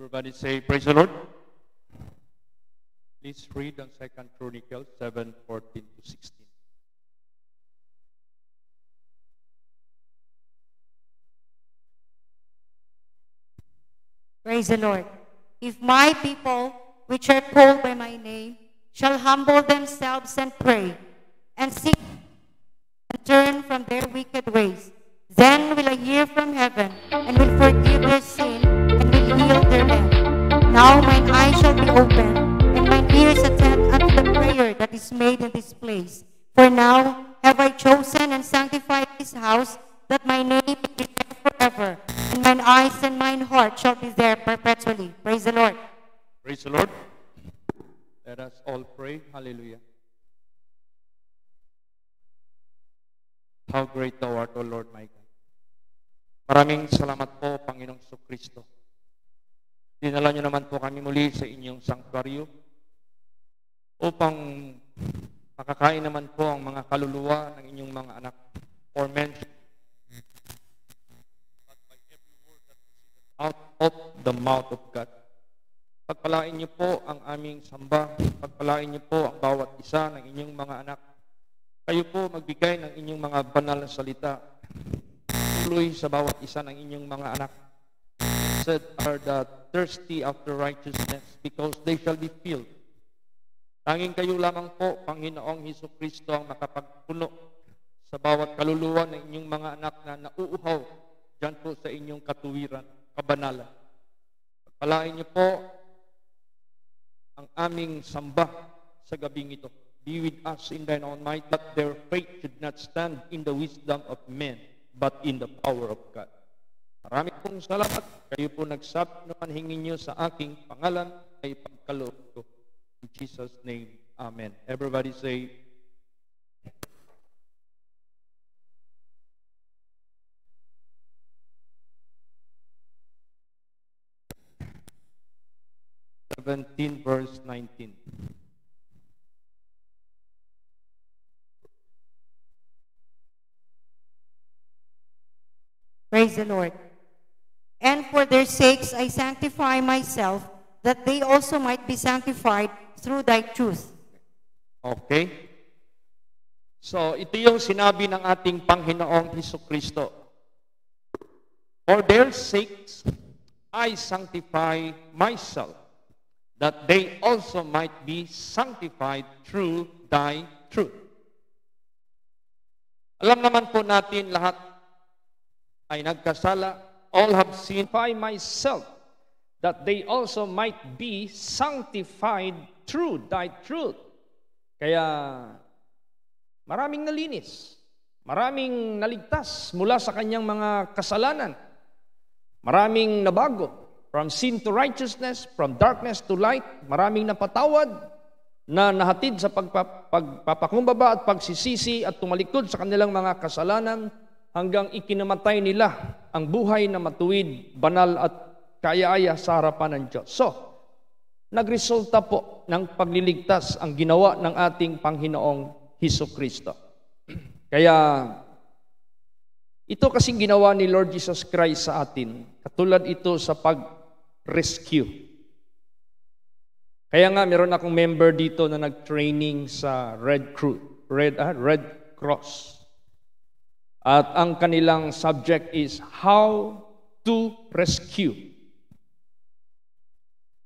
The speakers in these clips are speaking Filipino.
Everybody say, praise the Lord. Please read on 2 Chronicles 7:14 to 16. Praise the Lord. If my people, which are called by my name, shall humble themselves and pray, and seek and turn from their wicked ways, then will I hear from heaven, and will forgive their sin, and will heal their land. Now mine eyes shall be open, and mine ears attend unto the prayer that is made in this place. For now have I chosen and sanctified this house, that my name may be there forever, and mine eyes and mine heart shall be there perpetually. Praise the Lord. Praise the Lord. Let us all pray. Hallelujah. How great thou art, O Lord my God. Maraming salamat po, Panginoong Kristo. Dinala niyo naman po kami muli sa inyong sanctuaryo upang makakain naman po ang mga kaluluwa ng inyong mga anak. For mention out of the mouth of God. Pagpalain niyo po ang aming samba. Pagpalain niyo po ang bawat isa ng inyong mga anak. Kayo po magbigay ng inyong mga banal na salita. Tuloy sa bawat isa ng inyong mga anak. Said are the thirsty after righteousness because they shall be filled. Tanging kayo lamang po, Panginoong Hesukristo, ang makapagpuno sa bawat kaluluwa ng inyong mga anak na nauuhaw dyan po sa inyong katuwiran, kabanalan. Pagpalain niyo po ang aming samba sa gabing ito. Be with us in thine own might, that their faith should not stand in the wisdom of men, but in the power of God. Marami pong salamat. Kayo po nagsabi naman hingin niyo sa aking pangalan ay pagkaloob ko. In Jesus' name, Amen. Everybody say, verse 19. Praise the Lord. And for their sakes I sanctify myself, that they also might be sanctified through thy truth. Okay. So, ito yung sinabi ng ating Panginoong Hesukristo. For their sakes I sanctify myself, that they also might be sanctified through thy truth. Alam naman po natin lahat ay nagkasala. All have sinned. Sanctify myself, that they also might be sanctified through thy truth. Kaya maraming nalinis, maraming naligtas mula sa kanyang mga kasalanan, maraming nabago, from sin to righteousness, from darkness to light, maraming napatawad, na nahatid sa pagpapakumbaba at pagsisisi at tumalikod sa kanilang mga kasalanan hanggang ikinamatay nila ang buhay na matuwid, banal at kaya-aya sa harapan ng Diyos. So, nagresulta po ng pagliligtas ang ginawa ng ating Panginoong Hesukristo. Kaya, ito kasing ginawa ni Lord Jesus Christ sa atin, katulad ito sa pag-rescue. Kaya nga, meron akong member dito na nag-training sa Red Cross. At ang kanilang subject is how to rescue.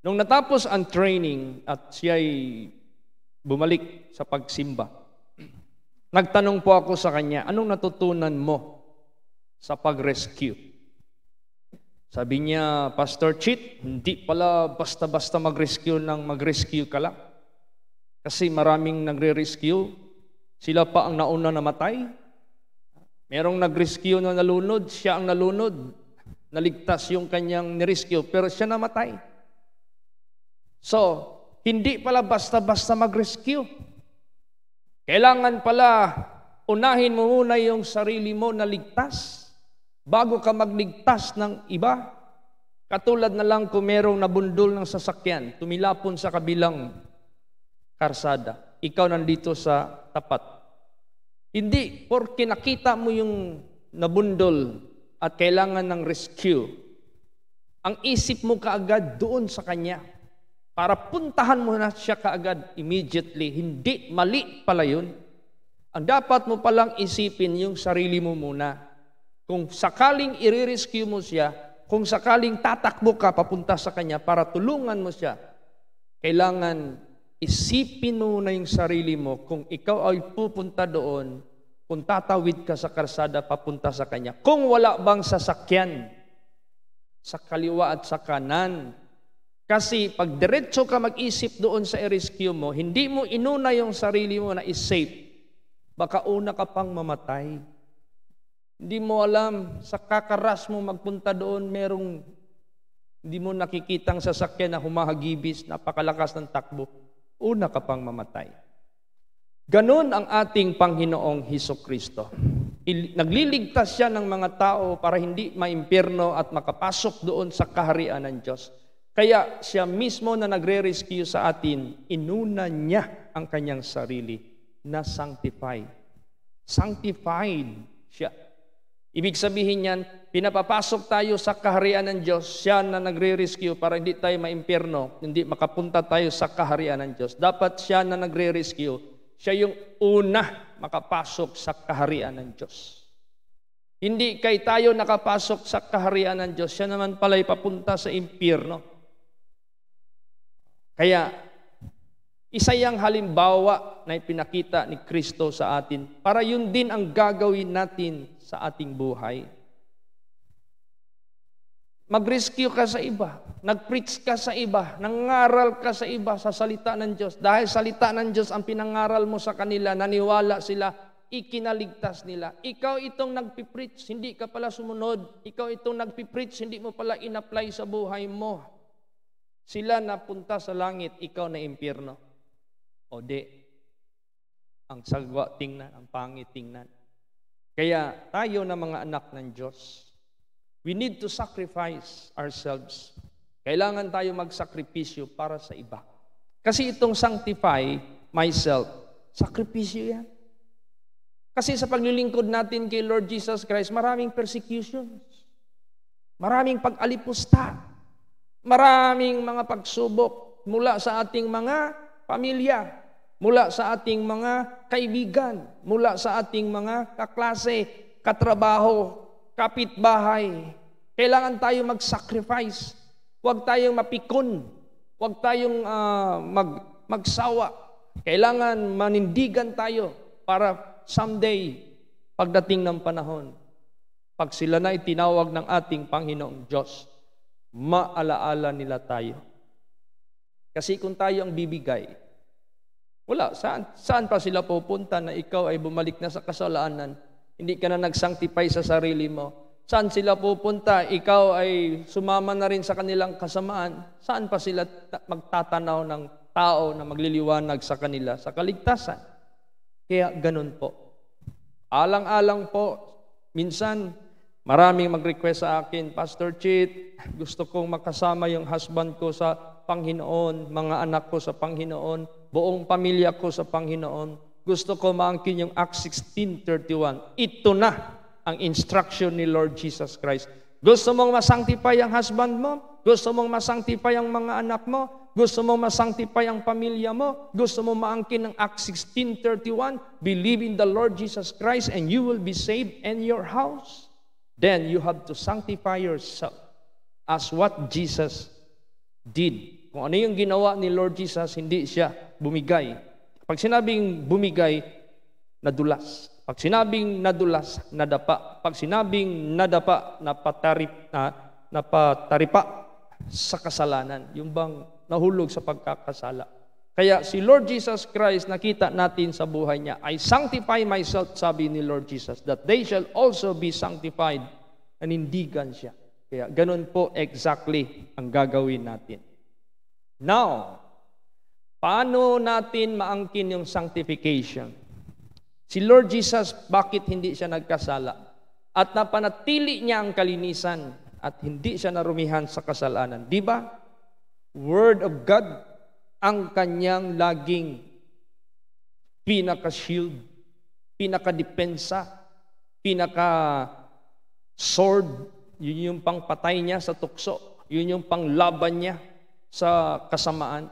Nung natapos ang training at siya'y bumalik sa pagsimba, nagtanong po ako sa kanya, anong natutunan mo sa pag-rescue? Sabi niya, Pastor Chit, hindi pala basta-basta mag-rescue ka lang. Kasi maraming nagre-rescue, sila pa ang nauna namatay. Merong nag-rescue na nalunod, siya ang nalunod. Naligtas yung kanyang nirescue, pero siya namatay. So, hindi pala basta-basta mag-rescue. Kailangan pala unahin mo muna yung sarili mo na ligtas bago ka magligtas ng iba. Katulad na lang kung merong nabundol ng sasakyan, tumilapon sa kabilang karsada. Ikaw nandito sa tapat. Hindi, porque nakita mo yung nabundol at kailangan ng rescue, ang isip mo kaagad doon sa Kanya. Para puntahan mo na siya kaagad immediately. Hindi, mali pala yun. Ang dapat mo palang isipin yung sarili mo muna. Kung sakaling i-rescue mo siya, kung sakaling tatakbo ka papunta sa Kanya para tulungan mo siya, kailangan isipin mo na yung sarili mo kung ikaw ay pupunta doon, kung tatawid ka sa karsada papunta sa Kanya. Kung wala bang sasakyan sa kaliwa at sa kanan. Kasi pag diretso ka mag-isip doon sa i-rescue mo, hindi mo inuna yung sarili mo na is-safe. Baka una ka pang mamatay. Hindi mo alam, sa kakaras mo magpunta doon, hindi mo nakikitang sasakyan na humahagibis, napakalakas ng takbo. Una ka pang mamatay. Ganon ang ating Panginoong Hesukristo. Nagliligtas siya ng mga tao para hindi maimpyerno at makapasok doon sa kaharian ng Diyos. Kaya siya mismo na nagre-rescue sa atin, inuna niya ang kanyang sarili na sanctify. Sanctified siya. Ibig sabihin niyan, pinapapasok tayo sa kaharian ng Diyos, siya na nagre-rescue para hindi tayo maimpyerno, hindi makapunta tayo sa kaharian ng Diyos. Dapat siya na nagre-rescue, siya yung una makapasok sa kaharian ng Diyos. Hindi kay tayo nakapasok sa kaharian ng Diyos, siya naman pala'y papunta sa impyerno. Kaya, isa yang halimbawa na ipinakita ni Kristo sa atin para yun din ang gagawin natin sa ating buhay. Mag-rescue ka sa iba, nag-preach ka sa iba, nangaral ka sa iba sa salita ng Diyos. Dahil salita ng Diyos ang pinangaral mo sa kanila, naniwala sila, ikinaligtas nila. Ikaw itong nagpipreach, hindi ka pala sumunod. Ikaw itong nagpipreach, hindi mo pala in-apply sa buhay mo. Sila napunta sa langit, ikaw na impyerno. O di, ang sagwa tingnan, ang pangit tingnan. Kaya tayo na mga anak ng Diyos, we need to sacrifice ourselves. Kailangan tayo magsakripisyo para sa iba. Kasi itong sanctify myself, sakripisyo yan. Kasi sa paglilingkod natin kay Lord Jesus Christ, maraming persecutions, maraming pag-alipusta, maraming mga pagsubok mula sa ating mga pamilya, mula sa ating mga kaibigan, mula sa ating mga kaklase, katrabaho, kapitbahay. Kailangan tayo mag-sacrifice. Huwag tayong mapikon. Huwag tayong magsawa. Kailangan manindigan tayo para someday, pagdating ng panahon, pag sila na itinawag ng ating Panginoong Diyos, maalaala nila tayo. Kasi kung tayo ang bibigay, wala, saan pa sila pupunta na ikaw ay bumalik na sa kasalanan? Hindi ka na nag-sanctify sa sarili mo. Saan sila pupunta? Ikaw ay sumama na rin sa kanilang kasamaan. Saan pa sila magtatanaw ng tao na magliliwanag sa kanila sa kaligtasan? Kaya ganun po. Alang-alang po, minsan maraming mag-request sa akin, Pastor Chit, gusto kong makasama yung husband ko sa Panginoon, mga anak ko sa Panginoon, buong pamilya ko sa Panginoon. Gusto ko maangkin yung Acts 16:31. Ito na ang instruction ni Lord Jesus Christ. Gusto mong masanctify ang husband mo? Gusto mong masanctify ang mga anak mo? Gusto mong masanctify ang pamilya mo? Gusto mong maangkin ng Acts 16:31? Believe in the Lord Jesus Christ and you will be saved and your house. Then you have to sanctify yourself as what Jesus did. Kung ano yung ginawa ni Lord Jesus, hindi siya bumigay. Pag sinabing bumigay, nadulas. Pag sinabing nadulas, nadapa. Pag sinabing nadapa, napataripa sa kasalanan. Yung bang nahulog sa pagkakasala. Kaya si Lord Jesus Christ, nakita natin sa buhay niya, I sanctify myself, sabi ni Lord Jesus, that they shall also be sanctified. Nanindigan siya. Kaya ganun po exactly ang gagawin natin. Now, paano natin maangkin yung sanctification? Si Lord Jesus, bakit hindi siya nagkasala? At napanatili niya ang kalinisan at hindi siya narumihan sa kasalanan. Di ba? Word of God ang kanyang laging pinaka-shield, pinaka-depensa, pinaka-sword. Yun yung pangpatay niya sa tukso. Yun yung panglaban niya sa kasamaan.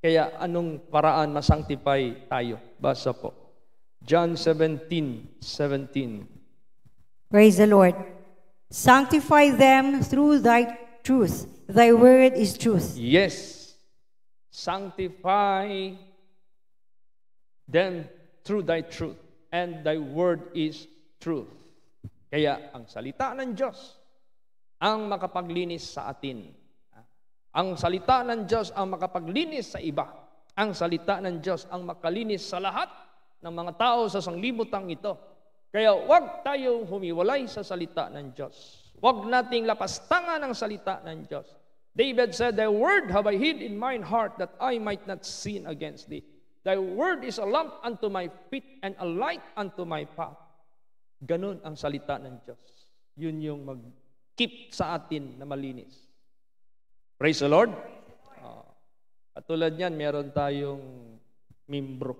Kaya anong paraan masanctify tayo? Basa po. John 17:17. Praise the Lord. Sanctify them through thy truth. Thy word is truth. Yes. Sanctify them through thy truth. And thy word is truth. Kaya ang salita ng Diyos ang makapaglinis sa atin. Ang salita ng Diyos ang makapaglinis sa iba. Ang salita ng Diyos ang makalinis sa lahat ng mga tao sa sanglibutang ito. Kaya huwag tayong humiwalay sa salita ng Diyos. Huwag nating lapastangan ang salita ng Diyos. David said, Thy word have I hid in mine heart that I might not sin against thee. Thy word is a lamp unto my feet and a light unto my path. Ganun ang salita ng Diyos. Yun yung mag-keep sa atin na malinis. Praise the Lord. Katulad niyan, meron tayong membro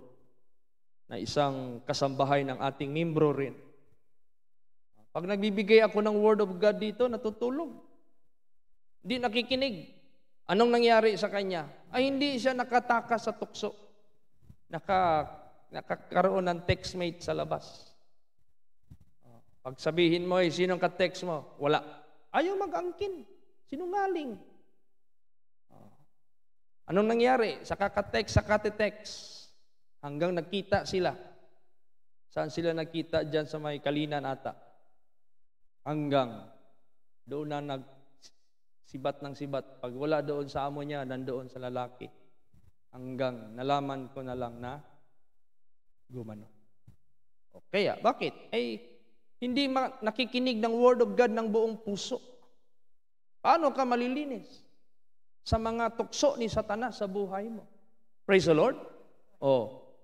na isang kasambahay ng ating membro rin. Pag nagbibigay ako ng Word of God dito, natutulog. Hindi nakikinig. Anong nangyari sa kanya? Ay hindi siya nakatakas sa tukso. Nakakaroon ng textmate sa labas. Pag sabihin mo, sinong ka-text mo? Wala. Ayaw mag-angkin. Sinungaling. Anong nangyari? Sa kaka-text, sa kate-text. Hanggang nagkita sila. Saan sila nagkita? Diyan sa may Kalinan ata. Hanggang doon na nagsibat ng sibat. Pag wala doon sa amo niya, nandoon sa lalaki. Hanggang nalaman ko na lang na gumano. Okay, bakit? Hindi nakikinig ng Word of God ng buong puso. Paano ka malilinis sa mga tukso ni Satanas sa buhay mo? Praise the Lord.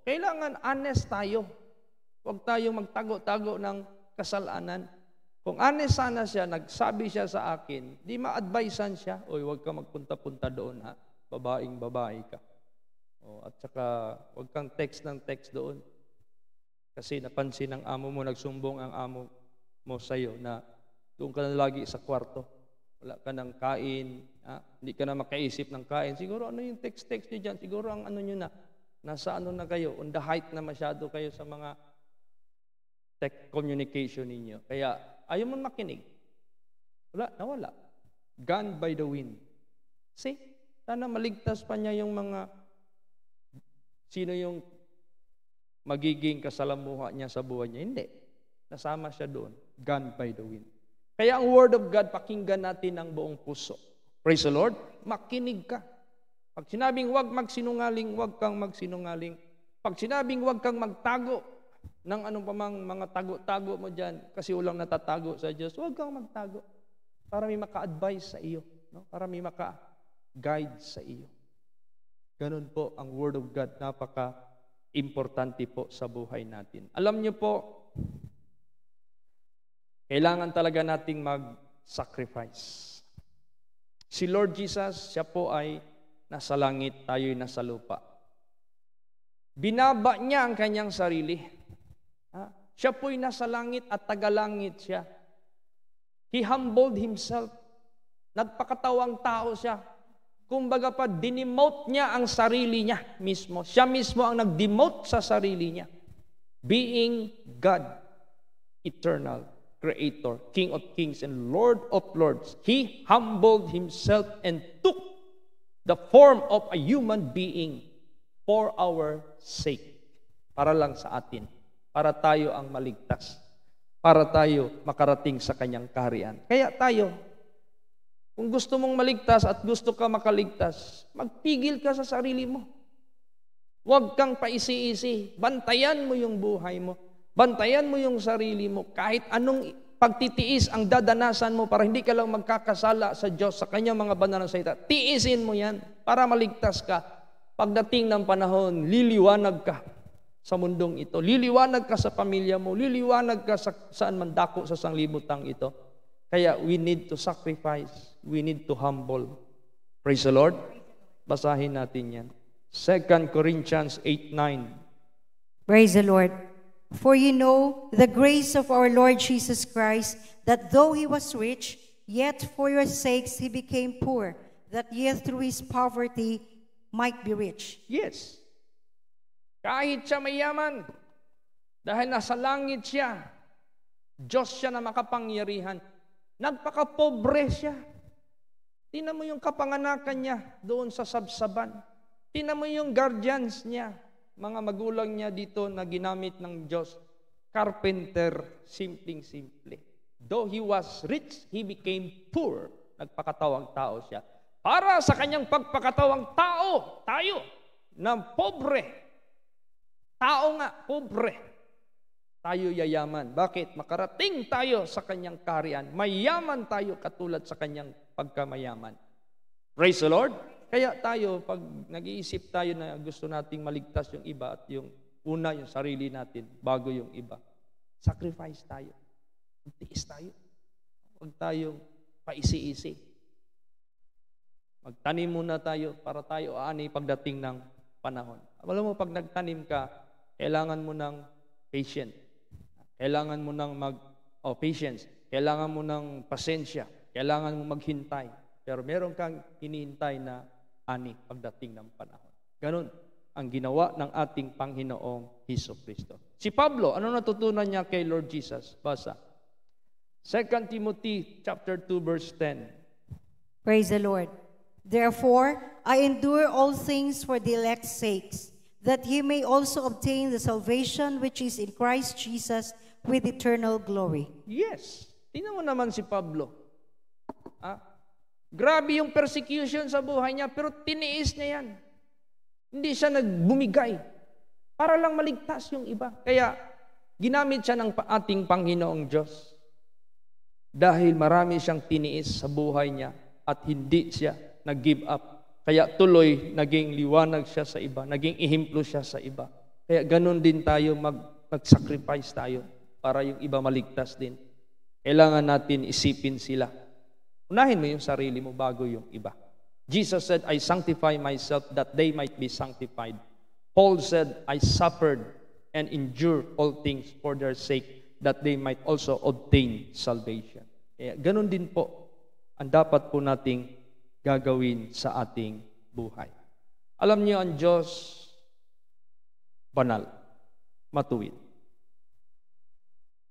Kailangan honest tayo. Huwag tayong magtago-tago ng kasalanan. Kung honest sana siya, nagsabi siya sa akin, di ma-advisean siya, huwag ka magpunta-punta doon, ha? Babaeng-babae ka. At saka, huwag kang text ng text doon. Kasi napansin ng amo mo, nagsumbong ang amo mo sa'yo na doon ka na lagi sa kwarto. Wala ka ng kain, hindi ka na makaisip ng kain. Siguro ano yung text-text nyo dyan? Siguro ang ano nyo na, nasa ano na kayo, on the height na masyado kayo sa mga tech communication ninyo. Kaya ayaw mo makinig. Nawala. Gone by the wind. See? Sana maligtas pa niya yung mga, sino yung magiging kasalamuha niya sa buhay niya. Hindi. Nasama siya doon. Gone by the wind. Kaya ang Word of God, pakinggan natin ng buong puso. Praise the Lord. Makinig ka. Pag sinabing huwag magsinungaling, huwag kang magsinungaling. Pag sinabing huwag kang magtago ng anong pamang mga tago-tago mo dyan, kasi walang natatago sa Diyos, huwag kang magtago. Para may maka-advise sa iyo. No? Para may maka-guide sa iyo. Ganun po ang Word of God. Napaka-importante po sa buhay natin. Alam niyo po, kailangan talaga nating mag-sacrifice. Si Lord Jesus, siya po ay nasa langit, tayo'y nasa lupa. Binaba niya ang kanyang sarili. Siya po'y nasa langit at tagalangit siya. He humbled himself. Nagpakatawang tao siya. Kumbaga pa, dinemote niya ang sarili niya mismo. Siya mismo ang nag-demote sa sarili niya. Being God, eternal, Creator, King of Kings, and Lord of Lords. He humbled himself and took the form of a human being for our sake. Para lang sa atin. Para tayo ang maligtas. Para tayo makarating sa kanyang kaharian. Kaya tayo, kung gusto mong maligtas at gusto ka makaligtas, magpigil ka sa sarili mo. Huwag kang paisi-isi. Bantayan mo yung buhay mo. Bantayan mo yung sarili mo. Kahit anong pagtitiis ang dadanasan mo para hindi ka lang magkakasala sa Diyos, sa kanyang mga banal na salita. Tiisin mo yan para maligtas ka. Pagdating ng panahon, liliwanag ka sa mundong ito. Liliwanag ka sa pamilya mo. Liliwanag ka saan man dako sa sanglibutang ito. Kaya we need to sacrifice. We need to humble. Praise the Lord. Basahin natin yan. 2 Corinthians 8:9. Praise the Lord. For you know the grace of our Lord Jesus Christ, that though he was rich, yet for your sakes he became poor, that ye through his poverty might be rich. Yes. Kahit siya mayaman, dahil nasa langit siya, Diyos siya na makapangyarihan, nagpakapobre siya. Tingnan mo yung kapanganakan niya doon sa sabsaban. Tingnan mo yung guardians niya, mga magulang niya dito na ginamit ng Diyos. Carpenter, simpleng-simple. Though he was rich, he became poor. Nagpakatawang tao siya. Para sa kanyang pagpakatawang tao, tayo, na pobre. Tao nga, pobre. Tayo yayaman. Bakit? Makarating tayo sa kanyang kaharian. Mayaman tayo katulad sa kanyang pagkamayaman. Praise the Lord. Kaya tayo, pag nag-iisip tayo na gusto nating maligtas yung iba at yung una, yung sarili natin, bago yung iba. Sacrifice tayo. Magtiis tayo. Huwag tayong paisi-isi. Magtanim muna tayo para tayo aani pagdating ng panahon. Alam mo, pag nagtanim ka, kailangan mo ng patient. Kailangan mo ng patience. Kailangan mo ng pasensya. Kailangan mo maghintay. Pero meron kang hinihintay na ani pagdating ng panahon. Ganun ang ginawa ng ating Panginoong Hesukristo. Si Pablo, ano natutunan niya kay Lord Jesus? Basa. 2 Timothy chapter 2 verse 10. Praise the Lord. Therefore, I endure all things for the elect's sakes, that ye may also obtain the salvation which is in Christ Jesus with eternal glory. Yes. Tingnan mo naman si Pablo. Grabe yung persecution sa buhay niya, pero tiniis niya yan. Hindi siya nagbumigay para lang maligtas yung iba. Kaya ginamit siya ng ating Panginoong Diyos. Dahil marami siyang tiniis sa buhay niya at hindi siya nag-give up. Kaya tuloy naging liwanag siya sa iba, naging ihimplo siya sa iba. Kaya ganun din tayo mag-sacrifice tayo para yung iba maligtas din. Kailangan natin isipin sila. Unahin mo yung sarili mo bago yung iba. Jesus said, I sanctify myself that they might be sanctified. Paul said, I suffered and endured all things for their sake, that they might also obtain salvation. Kaya ganun din po ang dapat po nating gagawin sa ating buhay. Alam niyo, ang Diyos, banal, matuwid.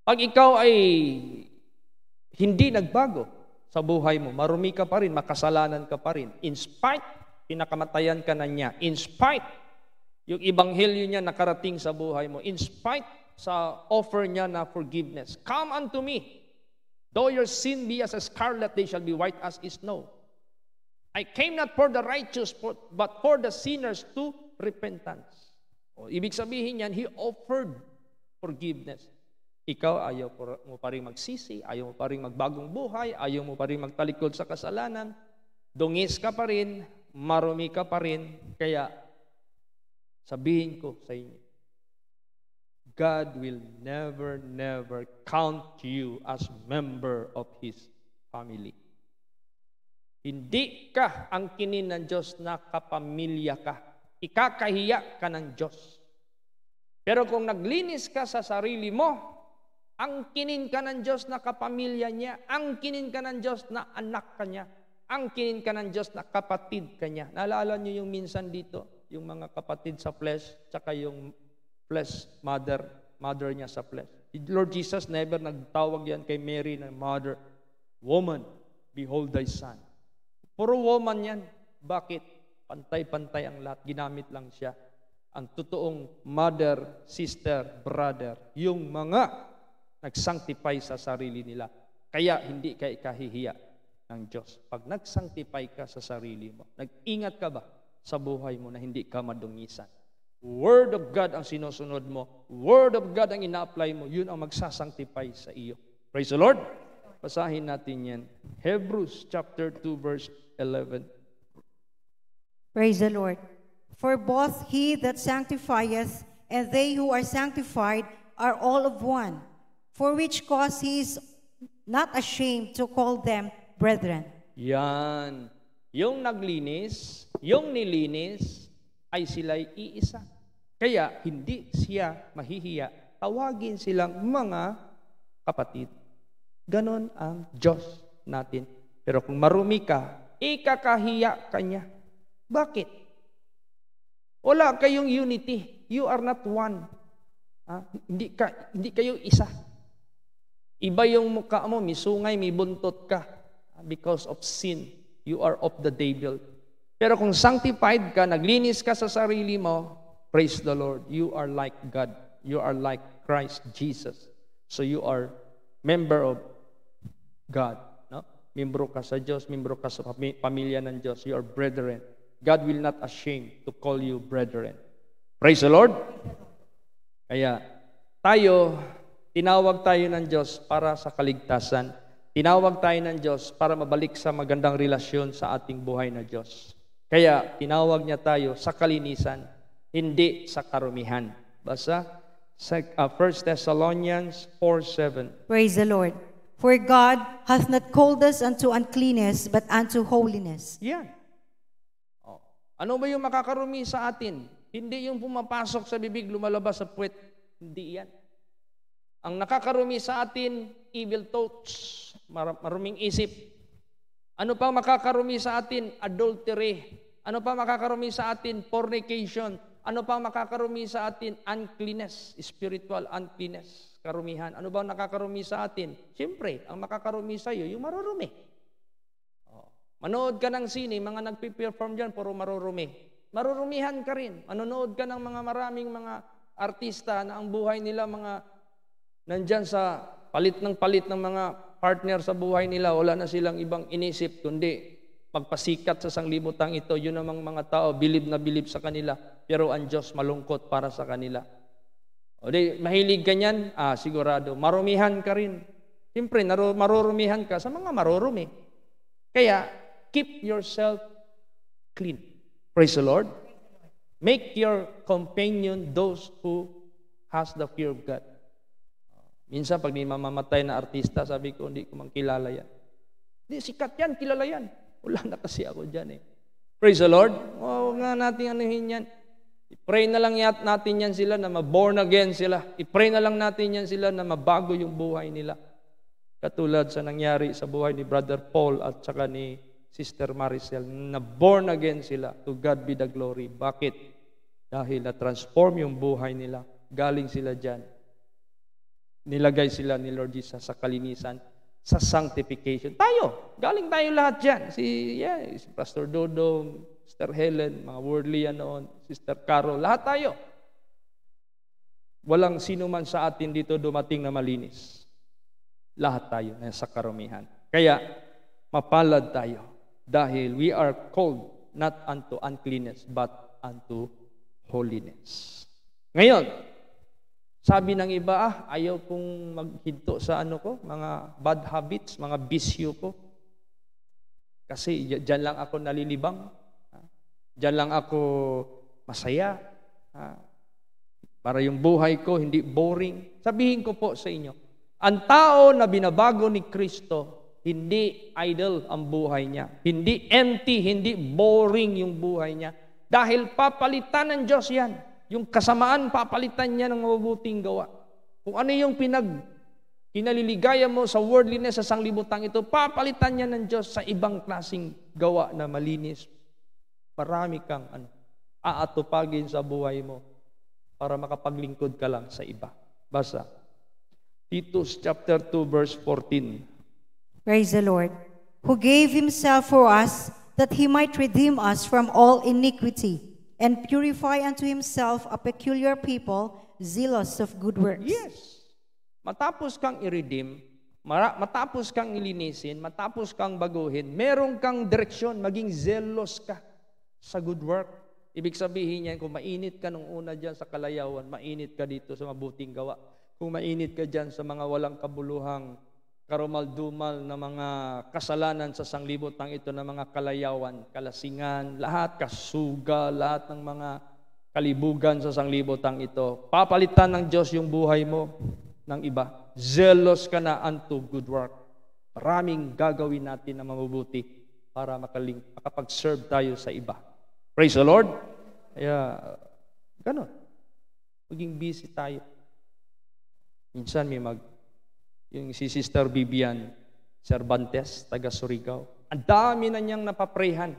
Pag ikaw ay hindi nagbago sa buhay mo, marumi ka pa rin, makasalanan ka pa rin. In spite, pinakamatayan ka na niya. In spite, yung ebanghelyo niya nakarating sa buhay mo. In spite sa offer niya na forgiveness. Come unto me. Though your sin be as a scarlet, they shall be white as snow. I came not for the righteous, but for the sinners to repentance. O, ibig sabihin yan, He offered forgiveness. Ikaw, ayaw mo pa rin magsisi, ayaw mo pa rin magbagong buhay, ayaw mo pa rin magtalikod sa kasalanan, dungis ka pa rin, marumi ka pa rin, kaya sabihin ko sa inyo, God will never count you as member of His family. Hindi ka ang kinin ng Diyos na kapamilya ka. Ikakahiya ka ng Diyos. Pero kung naglinis ka sa sarili mo, ang kinin ka ng Diyos na kapamilya niya, ang kinin ka ng Diyos na anak ka niya, ang kinin ka ng Diyos na kapatid ka niya. Naalala niyo yung minsan dito, yung mga kapatid sa flesh, tsaka yung flesh mother niya sa flesh. Lord Jesus never nagtawag yan kay Mary na mother. Woman, behold thy son. Puro woman yan. Bakit? Pantay-pantay ang lahat. Ginamit lang siya. Ang totoong mother, sister, brother, yung mga nag-sanctify sa sarili nila. Kaya hindi ka ikahihiya ng Diyos. Pag nag-sanctify ka sa sarili mo, nag-ingat ka ba sa buhay mo na hindi ka madungisan? Word of God ang sinusunod mo. Word of God ang ina-apply mo. Yun ang magsasanctify sa iyo. Praise the Lord. Basahin natin yan. Hebrews chapter 2 verse 11. Praise the Lord. For both he that sanctifieth and they who are sanctified are all of one. For which cause he is not ashamed to call them brethren. Yan. Yung naglinis, yung nilinis, ay sila'y iisa. Kaya hindi siya mahihiya. Tawagin silang mga kapatid. Ganon ang Diyos. natin. Pero kung marumi ka, ikakahiya ka niya. Bakit? Wala kayong unity. You are not one. Hindi kayo isa. Iba yung mukha mo, may sungay, may buntot ka. Because of sin, you are of the devil. Pero kung sanctified ka, naglinis ka sa sarili mo, praise the Lord, you are like God. You are like Christ Jesus. So you are member of God. No? Membro ka sa Diyos, membro ka sa pamilya ng Diyos. You are brethren. God will not ashamed to call you brethren. Praise the Lord. Kaya tinawag tayo ng Diyos para sa kaligtasan. Tinawag tayo ng Diyos para mabalik sa magandang relasyon sa ating buhay na Diyos. Kaya tinawag niya tayo sa kalinisan, hindi sa karumihan. Basa 1 Thessalonians 4:7. Praise the Lord. For God hath not called us unto uncleanness, but unto holiness. Yan. Ano ba yung makakarumi sa atin? Hindi yung pumapasok sa bibig, lumalabas sa puwet. Hindi yan. Ang nakakarumi sa atin, evil thoughts, maruming isip. Ano pa makakarumi sa atin? Adultery. Ano pa makakarumi sa atin? Fornication. Ano pa makakarumi sa atin? Uncleanness, spiritual uncleanness, karumihan. Ano ba nakakarumi sa atin? Siyempre, ang makakarumi sa iyo, yung marurumi. Manood ka ng sine, mga nagpi-perform dyan, puro marurumi. Marurumihan ka rin. Manonood ka ng maraming mga artista na ang buhay nila nandyan sa palit ng mga partner sa buhay nila, wala na silang ibang inisip, kundi magpasikat sa sanglibutang ito. Yun namang mga tao, bilib na bilib sa kanila, pero ang Diyos malungkot para sa kanila. O di, mahilig ka niyan? Sigurado. Marumihan ka rin. Siyempre, marurumihan ka sa mga marurumi. Kaya, keep yourself clean. Praise the Lord. Make your companion those who has the fear of God. Minsan, pag may mamamatay na artista, sabi ko, hindi ko kilala yan. Hindi, sikat yan, kilala yan. Wala na kasi ako dyan eh. Praise the Lord. Huwag nga natin anuhin yan. I-pray na lang natin yan sila na ma-born again sila. I-pray na lang natin yan sila na mabago yung buhay nila. Katulad sa nangyari sa buhay ni Brother Paul at saka ni Sister Maricel, na born again sila. To God be the glory. Bakit? Dahil na-transform yung buhay nila. Galing sila dyan. Nilagay sila ni Lord Jesus sa kalinisan, sa sanctification. Galing tayo lahat dyan. Si Pastor Dodong, Sister Helen, mga worldly noon, Sister Carol, lahat tayo. Walang sino man sa atin dito dumating na malinis. Lahat tayo na sa karumihan. Kaya, mapalad tayo dahil we are called not unto uncleanness, but unto holiness. Ngayon, sabi ng iba, ayaw kong maghinto sa mga bad habits, mga bisyo ko. Kasi dyan lang ako nalilibang. Dyan lang ako masaya. Para yung buhay ko hindi boring. Sabihin ko po sa inyo, ang tao na binabago ni Kristo, hindi idle ang buhay niya. Hindi empty, hindi boring yung buhay niya. Dahil papalitan ng Diyos yan. Yung kasamaan, papalitan niya ng mabubuting gawa. Kung ano yung kinaliligaya mo sa worldliness, sa sanglibutang ito, papalitan niya ng Diyos sa ibang klaseng gawa na malinis. Marami kang aatupagin sa buhay mo para makapaglingkod ka lang sa iba. Basa. Titus chapter 2 verse 14. Praise the Lord. Who gave himself for us that he might redeem us from all iniquity and purify unto himself a peculiar people, zealous of good works. Yes. Matapos kang i-redeem, matapos kang ilinisin, matapos kang baguhin, meron kang direksyon, maging zealous ka sa good work. Ibig sabihin niyan, kung mainit ka nung una dyan sa kalayawan, mainit ka dito sa mabuting gawa. Kung mainit ka dyan sa mga walang kabuluhang, karumal-dumal na mga kasalanan sa sanglibutang ito na mga kalayawan, kalasingan, lahat, kasuga, lahat ng mga kalibugan sa sanglibutang ito. Papalitan ng Diyos yung buhay mo ng iba. Zealous ka na unto good work. Maraming gagawin natin na mabubuti para makapag-serve tayo sa iba. Praise the Lord. Kaya, ganun. Maging busy tayo. Minsan may yung si Sister Vivian, Cervantes, taga Surigao. Ang dami na niyang napaprehan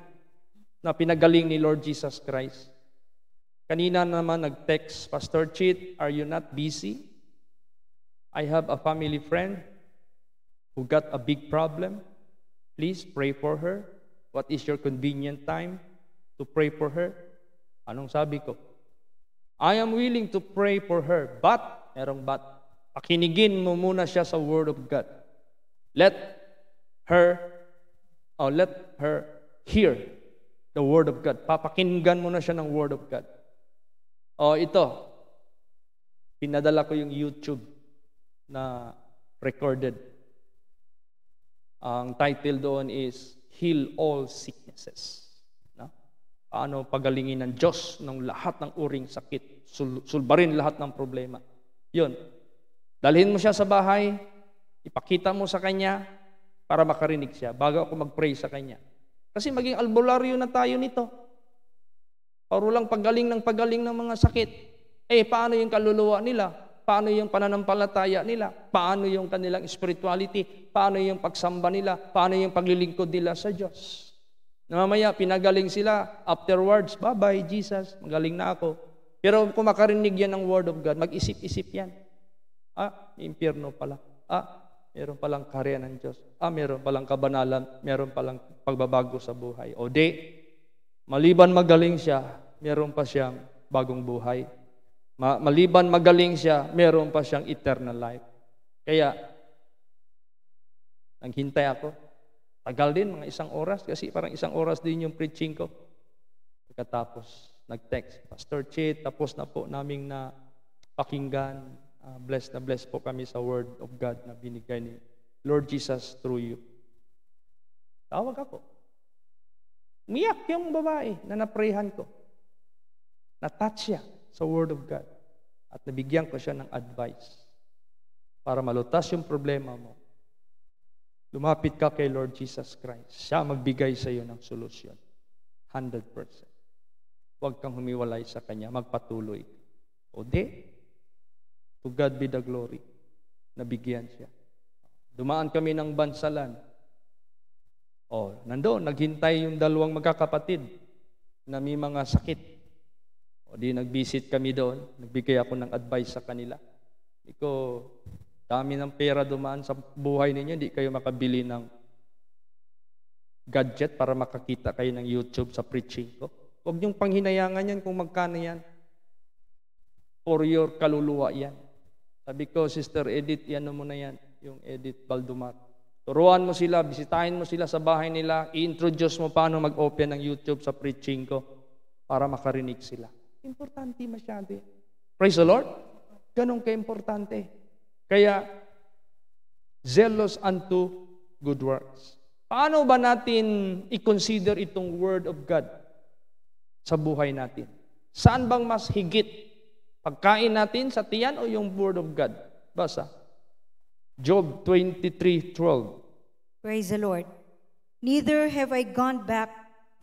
na pinagaling ni Lord Jesus Christ. Kanina naman nag-text, Pastor Chit, are you not busy? I have a family friend who got a big problem. Please pray for her. What is your convenient time to pray for her? Anong sabi ko? I am willing to pray for her, but, merong but, pakinigin mo muna siya sa Word of God. Let her hear the Word of God. Papakinggan mo na siya ng Word of God. Ito, pinadala ko yung YouTube na recorded. Ang title doon is Heal All Sicknesses. No? Paano pagalingin ng Diyos ng lahat ng uring sakit, sulbarin lahat ng problema. Yun. Dalhin mo siya sa bahay, ipakita mo sa kanya para makarinig siya bago ako mag-pray sa kanya. Kasi maging albularyo na tayo nito. Paro lang pagaling ng mga sakit. Paano yung kaluluwa nila? Paano yung pananampalataya nila? Paano yung kanilang spirituality? Paano yung pagsamba nila? Paano yung paglilingkod nila sa Diyos? Mamaya, pinagaling sila. Afterwards, bye-bye, Jesus. Magaling na ako. Pero kung makarinig yan ng Word of God, mag-isip-isip yan. Impyerno pala. Meron palang karya ng Diyos. Meron palang kabanalan. Meron palang pagbabago sa buhay. O di, maliban magaling siya, meron pa siyang bagong buhay. Maliban magaling siya, meron pa siyang eternal life. Kaya, naghintay ako. Tagal din, mga 1 oras, kasi parang 1 oras din yung preaching ko. Pagkatapos, nag-text, Pastor Chit, tapos na po naming na pakinggan. Blessed na blessed po kami sa Word of God na binigay ni Lord Jesus through you. Tawag ako. Umiyak yung babae na naprayhan ko. Na-touch siya sa Word of God. At nabigyan ko siya ng advice para malutas yung problema mo. Lumapit ka kay Lord Jesus Christ. Siya magbigay sa iyo ng solusyon. 100%. Huwag kang humiwalay sa Kanya. Magpatuloy. O di, to God be the glory. Nabigyan siya. Dumaan kami ng bansalan. Nandoon, naghintay yung 2 magkakapatid na may mga sakit. Di nag-visit kami doon. Nagbigay ako ng advice sa kanila. Dami ng pera dumaan sa buhay ninyo, hindi kayo makabili ng gadget para makakita kayo ng YouTube sa preaching ko. Huwag niyong panghinayangan yan kung magkano yan. For your kaluluwa yan. Sabi ko, Sister Edith, yan mo na yan. Yung Edith Baldumar. Turuan mo sila, bisitahin mo sila sa bahay nila, i-introduce mo paano mag-open ng YouTube sa preaching ko para makarinig sila. Importante masyado. Praise the Lord. Ganun ka-importante. Kaya, zealous unto good works. Paano ba natin i-consider itong Word of God sa buhay natin? Saan bang mas higit? Pagkain natin sa tiyan o yung Word of God? Basa. Job 23:12. Praise the Lord. Neither have I gone back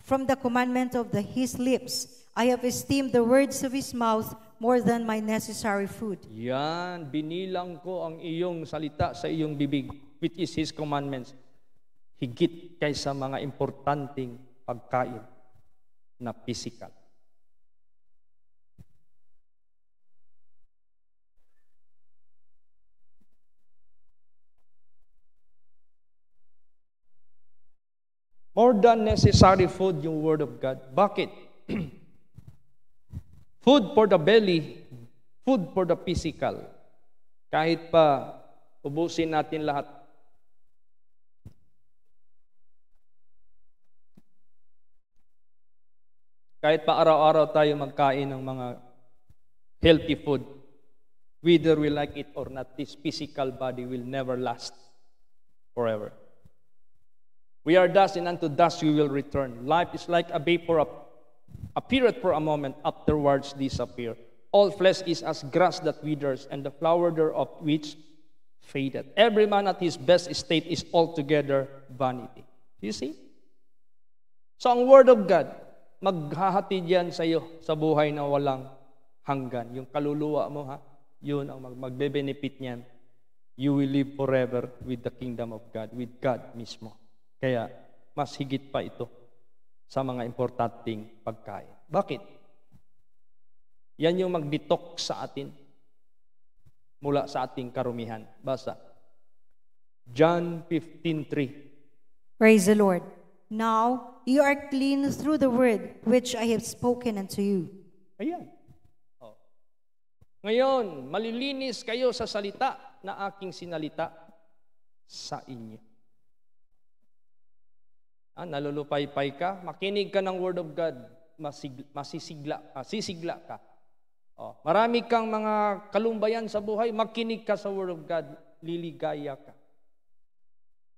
from the commandment of His lips. I have esteemed the words of His mouth more than my necessary food. Yan, binilang ko ang iyong salita sa iyong bibig, which is His commandments, higit kaysa mga importanteng pagkain na physical. More than necessary food yung Word of God. Bakit? Food for the belly, food for the physical. Kahit pa ubusin natin lahat. Kahit pa araw-araw tayo magkain ng mga healthy food, whether we like it or not, this physical body will never last forever. We are dust, and unto dust we will return. Life is like a vapor, appeareth for a moment, afterwards disappear. All flesh is as grass that withers, and the flower thereof which fadeth. Every man at his best estate is altogether vanity. You see? So ang Word of God, maghahatid yan sa iyo sa buhay na walang hanggan. Yung kaluluwa mo, yun ang magbe-benefit niyan you will live forever with the kingdom of God, with God mismo. Kaya, mas higit pa ito sa mga importanteng pagkain. Bakit? Yan yung mag-detox sa atin mula sa ating karumihan. Basa. John 15:3. Praise the Lord. Now you are clean through the word which I have spoken unto you. Ayan. Oh. Ngayon, malilinis kayo sa salita na aking sinalita sa inyo. Nalulupaypay ka, makinig ka ng Word of God, sisigla ka. Oh, marami kang mga kalumbayan sa buhay, makinig ka sa Word of God, liligaya ka.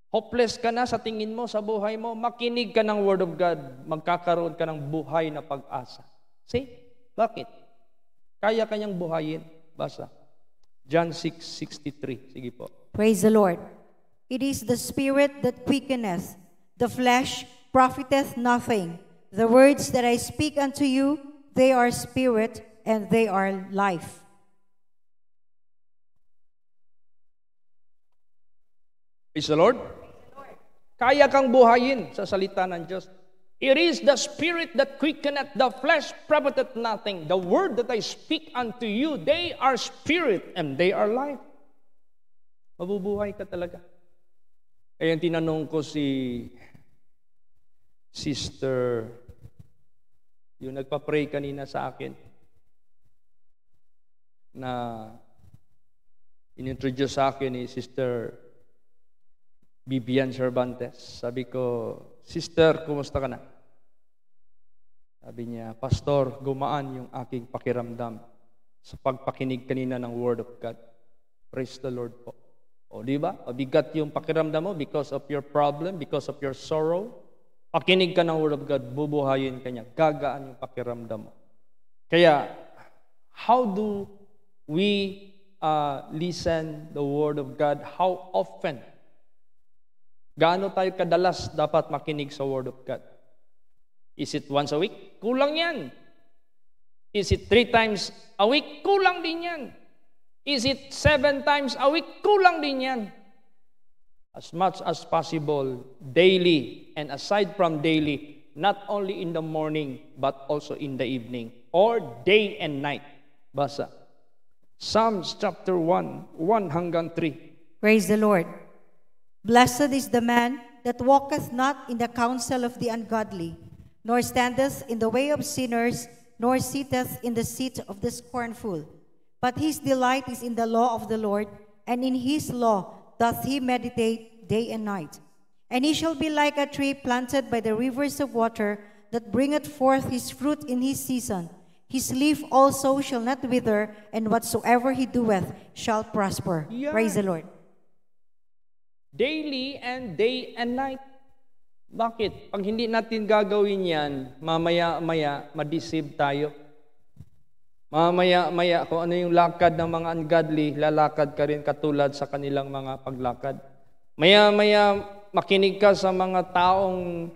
Hopeless ka na sa tingin mo sa buhay mo, makinig ka ng Word of God, magkakaroon ka ng buhay na pag-asa. See? Bakit? Kaya kanyang buhayin. Basa. John 6:63. Sige po. Praise the Lord. It is the Spirit that quickeneth, the flesh profiteth nothing. The words that I speak unto you, they are spirit and they are life. Praise the Lord. Kaya kang buhayin sa salita ng Diyos. It is the Spirit that quickeneth, the flesh profiteth nothing. The word that I speak unto you, they are spirit and they are life. Mabubuhay ka talaga. Kaya tinanong ko si Sister, yung nagpa-pray kanina sa akin, na inintroduce sa akin ni Sister Bibian Cervantes. Sabi ko, Sister, kumusta ka na? Sabi niya, Pastor, gumaan yung aking pakiramdam sa pagpakinig kanina ng Word of God. Praise the Lord po. O, di ba? Mabigat yung pakiramdam mo because of your problem, because of your sorrow. Pakinig ka ng Word of God, bubuhayin ka niya. Gagaan yung pakiramdam mo. Kaya, how do we listen the Word of God? How often? Gaano tayo kadalas dapat makinig sa Word of God? Is it once a week? Kulang yan. Is it 3 times a week? Kulang din yan. Is it 7 times a week? Kulang din yan. As much as possible, daily, and aside from daily, not only in the morning, but also in the evening, or day and night. Basa. Psalms chapter 1, 1-3. Praise the Lord. Blessed is the man that walketh not in the counsel of the ungodly, nor standeth in the way of sinners, nor sitteth in the seat of the scornful. But his delight is in the law of the Lord, and in his law doth he meditate day and night. And he shall be like a tree planted by the rivers of water, that bringeth forth his fruit in his season. His leaf also shall not wither, and whatsoever he doeth shall prosper. Yeah. Praise the Lord. Daily and day and night. Bakit? Pag hindi natin gagawin yan, mamaya-maya, ma-deceive tayo. Mamaya-maya, kung ano yung lakad ng mga ungodly, lalakad ka rin katulad sa kanilang mga paglakad. Maya-maya, makinig ka sa mga taong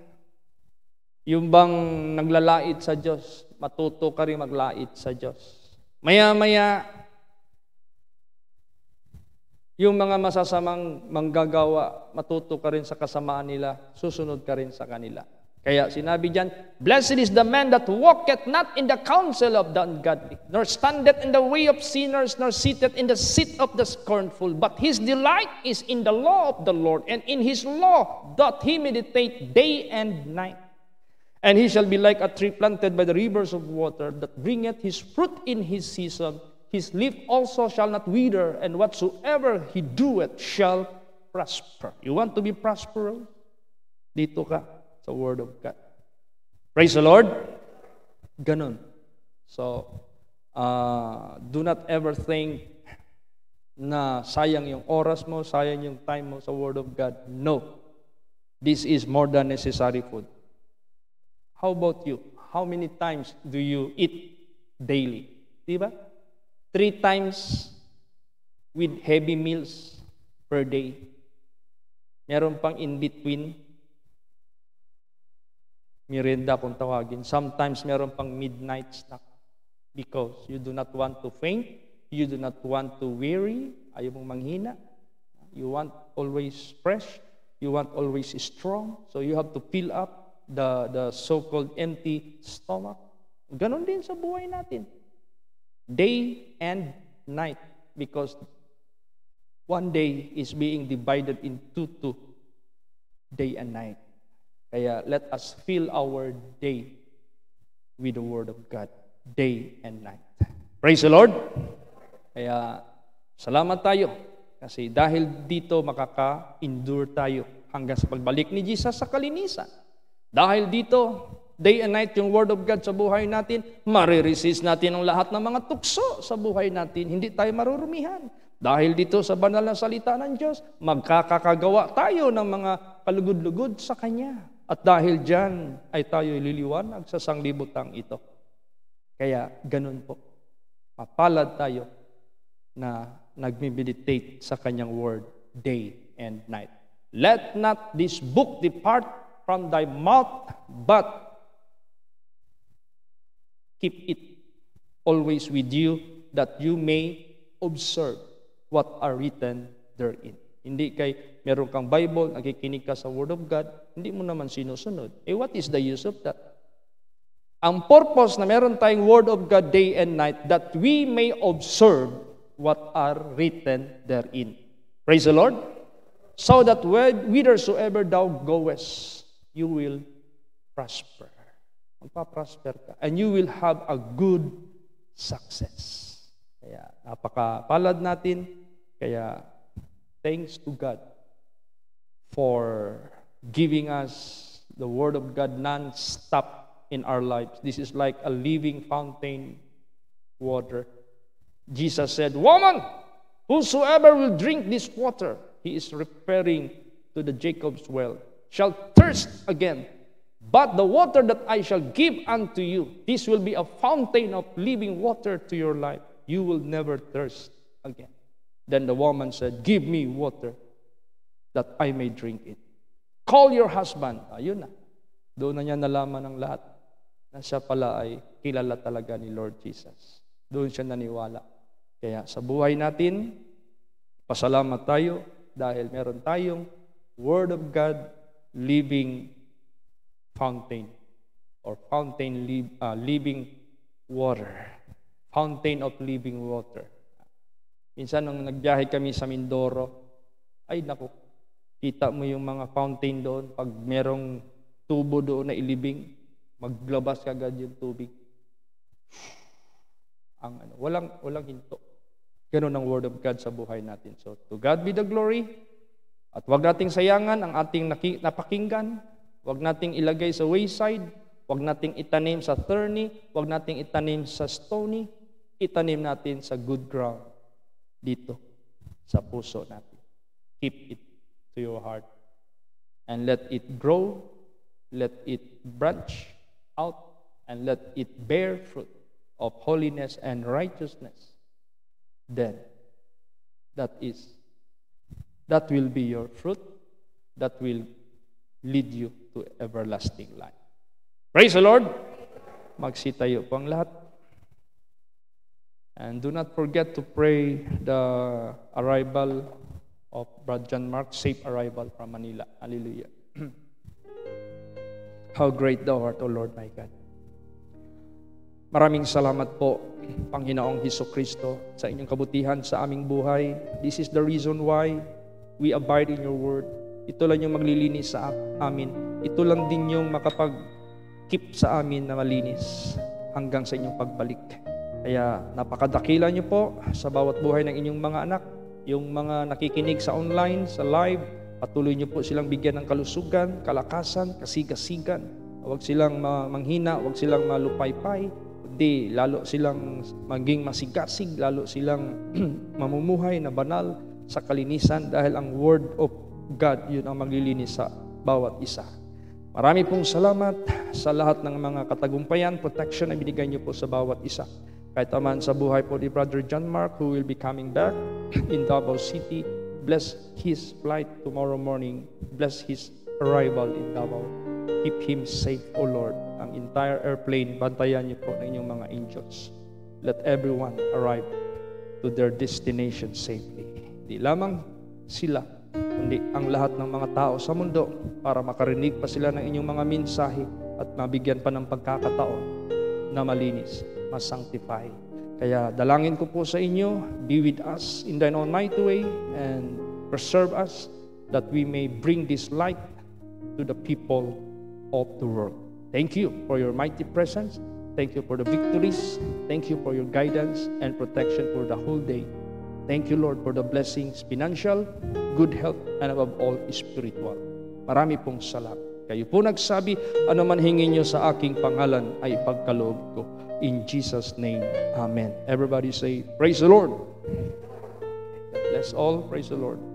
yung bang naglalait sa Diyos, matuto ka rin maglait sa Diyos. Maya-maya, yung mga masasamang manggagawa, matuto ka rin sa kasamaan nila, susunod ka rin sa kanila. Kaya sinabi diyan, Blessed is the man that walketh not in the counsel of the ungodly, nor standeth in the way of sinners, nor sitteth in the seat of the scornful. But his delight is in the law of the Lord, and in his law doth he meditate day and night. And he shall be like a tree planted by the rivers of water, that bringeth his fruit in his season. His leaf also shall not wither, and whatsoever he doeth shall prosper. You want to be prosperous? Dito ka sa Word of God. Praise the Lord. Ganon. So, do not ever think na sayang yung oras mo, sayang yung time mo sa Word of God. No. This is more than necessary food. How about you? How many times do you eat daily? Diba? 3 times with heavy meals per day. Meron pang in between. Merienda kung tawagin. Sometimes meron pang midnight snack. Because you do not want to faint. You do not want to weary. Ayaw mong manghina. You want always fresh. You want always strong. So you have to fill up the so-called empty stomach. Ganon din sa buhay natin. Day and night. Because one day is being divided into two. Day and night. Kaya let us fill our day with the Word of God. Day and night. Praise the Lord. Kaya salamat tayo. Kasi dahil dito makaka-endure tayo hanggang sa pagbalik ni Jesus sa kalinisan. Dahil dito, day and night yung Word of God sa buhay natin, mariresist natin ang lahat ng mga tukso sa buhay natin. Hindi tayo marurumihan. Dahil dito sa banal na salita ng Diyos, magkakagawa tayo ng mga kalugod-lugod sa Kanya. At dahil dyan ay tayo liliwanag sa sanglibutang ito. Kaya ganun po. Mapalad tayo na nagme-meditate sa Kanyang Word day and night. Let not this book depart from thy mouth, but keep it always with you, that you may observe what are written therein. Hindi kay meron kang Bible, nakikinig ka sa Word of God, hindi mo naman sinusunod. What is the use of that? Ang purpose na meron tayong Word of God day and night, that we may observe what are written therein. Praise the Lord. So that whithersoever thou goest, you will prosper. Magpa-prosper ka. And you will have a good success. Kaya napakapalad natin. Kaya thanks to God for giving us the Word of God non-stop in our lives. This is like a living fountain water. Jesus said, "Woman, whosoever will drink this water," he is referring to the Jacob's well, "shall thirst again. But the water that I shall give unto you, this will be a fountain of living water to your life. You will never thirst again." Then the woman said, "Give me water that I may drink it. Call your husband." Ayun na. Doon na niya nalaman ng lahat na siya pala ay kilala talaga ni Lord Jesus. Doon siya naniwala. Kaya sa buhay natin, pasalamat tayo dahil meron tayong Word of God, living fountain or fountain living water. Fountain of living water. Minsan nung nagbiyahe kami sa Mindoro, ay naku, kita mo yung mga fountain doon, pag merong tubo doon na ilibing, maglabas kagad yung tubig. Walang hinto. Ganun ang Word of God sa buhay natin. So, to God be the glory. At wag nating sayangan ang ating napakinggan. Wag nating ilagay sa wayside. Wag nating itanim sa thorny. Wag nating itanim sa stony. Itanim natin sa good ground. Dito, sa puso natin. Keep it to your heart. And let it grow. Let it branch out. And let it bear fruit of holiness and righteousness. Then, that will be your fruit. That will lead you to everlasting life. Praise the Lord! Magsitayo po ang lahat. And do not forget to pray the arrival of Brother John Mark, safe arrival from Manila. Hallelujah. How great thou art, O Lord my God. Maraming salamat po, Panginoong Hesukristo, sa inyong kabutihan sa aming buhay. This is the reason why we abide in your word. Ito lang yung maglilinis sa amin. Ito lang din yung makapag-keep sa amin na malinis hanggang sa inyong pagbalik. Kaya napakadakila niyo po sa bawat buhay ng inyong mga anak, yung mga nakikinig sa online, sa live, patuloy niyo po silang bigyan ng kalusugan, kalakasan, kasigasigan. Huwag silang manghina, huwag silang malupaypay, kundi lalo silang maging masigasig, lalo silang mamumuhay na banal sa kalinisan dahil ang Word of God, yun ang maglilinis sa bawat isa. Marami pong salamat sa lahat ng mga katagumpayan, protection na binigay niyo po sa bawat isa. Kahit naman sa buhay po ni Brother John Mark, who will be coming back in Davao City, bless his flight tomorrow morning, bless his arrival in Davao. Keep him safe, O Lord. Ang entire airplane, bantayan niyo po ng inyong mga angels. Let everyone arrive to their destination safely. Di lamang sila, kundi ang lahat ng mga tao sa mundo para makarinig pa sila ng inyong mga mensahe at mabigyan pa ng pagkakataon na malinis, masanctify. Kaya dalangin ko po sa inyo, be with us in thine almighty way and preserve us that we may bring this light to the people of the world. Thank you for your mighty presence. Thank you for the victories. Thank you for your guidance and protection for the whole day. Thank you, Lord, for the blessings, financial, good health, and above all, spiritual. Marami pong salamat. Kayo po nagsabi, ano man hingin nyo sa aking pangalan ay ipagkaloob ko. In Jesus' name, Amen. Everybody say, praise the Lord. God bless all. Praise the Lord.